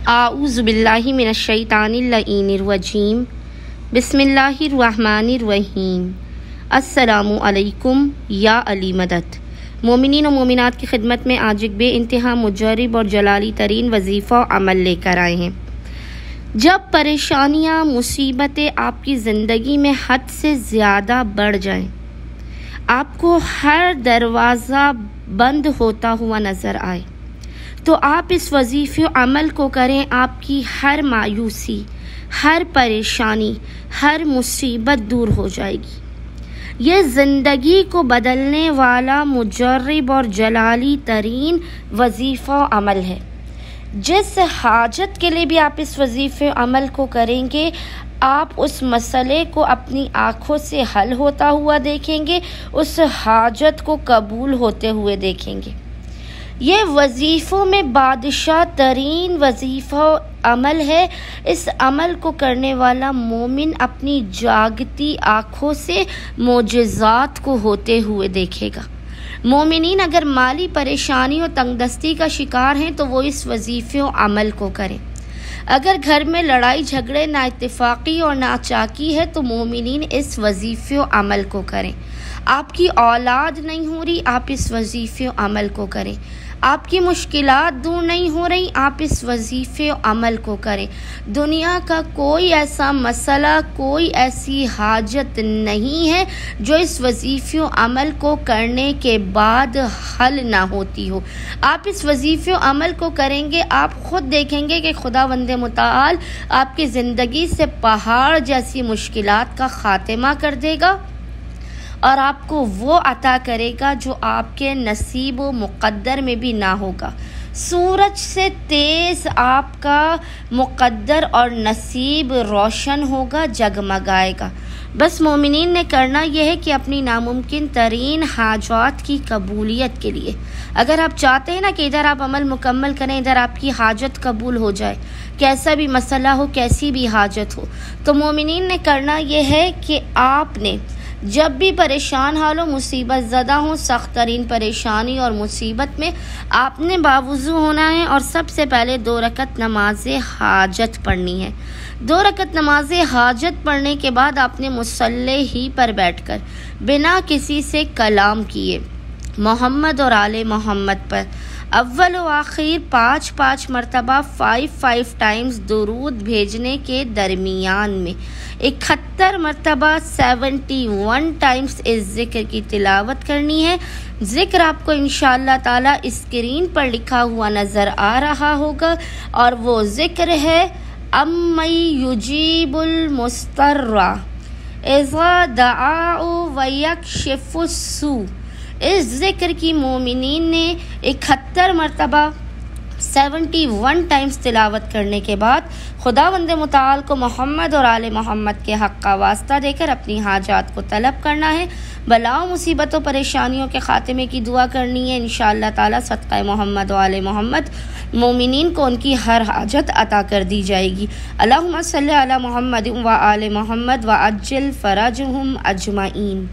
आऊज़ु बिल्लाहि मिनश्शैतानिर्रजीम बिस्मिल्लाहिर्रहमानिर्रहीम। अस्सलामु अलैकुम या अली मदद। मोमिनीन और मोमिनात की खिदमत में आज एक बेइंतहा मुजर्रिब और जलाली तरीन वजीफ़ा और अमल लेकर आए हैं। जब परेशानियाँ मुसीबतें आपकी ज़िंदगी में हद से ज़्यादा बढ़ जाएं, आपको हर दरवाज़ा बंद होता हुआ नज़र आए, तो आप इस वजीफ़े अमल को करें। आपकी हर मायूसी, हर परेशानी, हर मुसीबत दूर हो जाएगी। ये ज़िंदगी को बदलने वाला मुजर्रिब और जलाली तरीन वजीफ़ा अमल है। जिस हाजत के लिए भी आप इस वजीफ़े अमल को करेंगे, आप उस मसले को अपनी आँखों से हल होता हुआ देखेंगे, उस हाजत को कबूल होते हुए देखेंगे। ये वजीफ़ों में बादशाह तरीन वजीफ़ा अमल है। इस अमल को करने वाला मोमिन अपनी जागती आँखों से मोजज़ात को होते हुए देखेगा। मोमिनीन अगर माली परेशानी और तंगदस्ती का शिकार हैं तो वो इस वजीफ़े अमल को करें। अगर घर में लड़ाई झगड़े, नाइत्तेफाकी और नाचाकी है तो मोमिनीन इस वजीफ़े अमल को करें। आपकी औलाद नहीं हो रही, आप इस वजीफ़े अमल को करें। आपकी मुश्किलात दूर नहीं हो रही, आप इस वजीफ़े अमल को करें। दुनिया का कोई ऐसा मसला, कोई ऐसी हाजत नहीं है जो इस वजीफ़े अमल को करने के बाद हल ना होती हो। आप इस वजीफ़े अमल को करेंगे, आप ख़ुद देखेंगे कि खुदावंद मुताल आपकी ज़िंदगी से पहाड़ जैसी मुश्किलात का ख़ात्मा कर देगा और आपको वो अता करेगा जो आपके नसीब व मुक़द्दर में भी ना होगा। सूरज से तेज़ आपका मुक़द्दर और नसीब रोशन होगा, जगमगाएगा। बस मोमिनीन ने करना यह है कि अपनी नामुमकिन तरीन हाजात की कबूलियत के लिए, अगर आप चाहते हैं ना कि इधर आप अमल मुकम्मल करें, इधर आपकी हाजत कबूल हो जाए, कैसा भी मसला हो, कैसी भी हाजत हो, तो मोमिनीन ने करना यह है कि आपने जब भी परेशान हाल हो, मुसीबत ज़दा हो, सख्त तरीन परेशानी और मुसीबत में, आपने बावुज़ू होना है और सबसे पहले 2 रकत नमाज हाजत पढ़नी है। 2 रकत नमाज हाजत पढ़ने के बाद आपने मुसल्ले ही पर बैठकर बिना किसी से कलाम किए मोहम्मद और आले मोहम्मद पर अव्वल व आखिर 5-5 मरतबा 5 टाइम्स दुरूद भेजने के दरमियान में 71 मरतबा 71 टाइम्स इस ज़िक्र की तिलावत करनी है। ज़िक्र आपको इंशाअल्लाह ताला स्क्रीन पर लिखा हुआ नज़र आ रहा होगा और वो ज़िक्र है अम्मई युजीबुल मुस्तर्रा इज़ा दआउ व यक्शिफुस्सू। इस ज़िक्र की मोमिनीन ने 71 मरतबा 71 टाइम्स तिलावत करने के बाद खुदावंद मुताल को मोहम्मद और आले मोहम्मद के हक़ का वास्ता देकर अपनी हाजात को तलब करना है। बलाओं, मुसीबतों, परेशानियों के ख़ात्मे की दुआ करनी है। इंशाअल्लाह ताला सदक़ा मोहम्मद और आले मोहम्मद मोमिनीन को उनकी हर हाजत अता कर दी जाएगी। अल्लाहुम्मा सल्लि अला मोहम्मद व आले मोहम्मद व अज्जिल फ़रजहुम अजमाइन।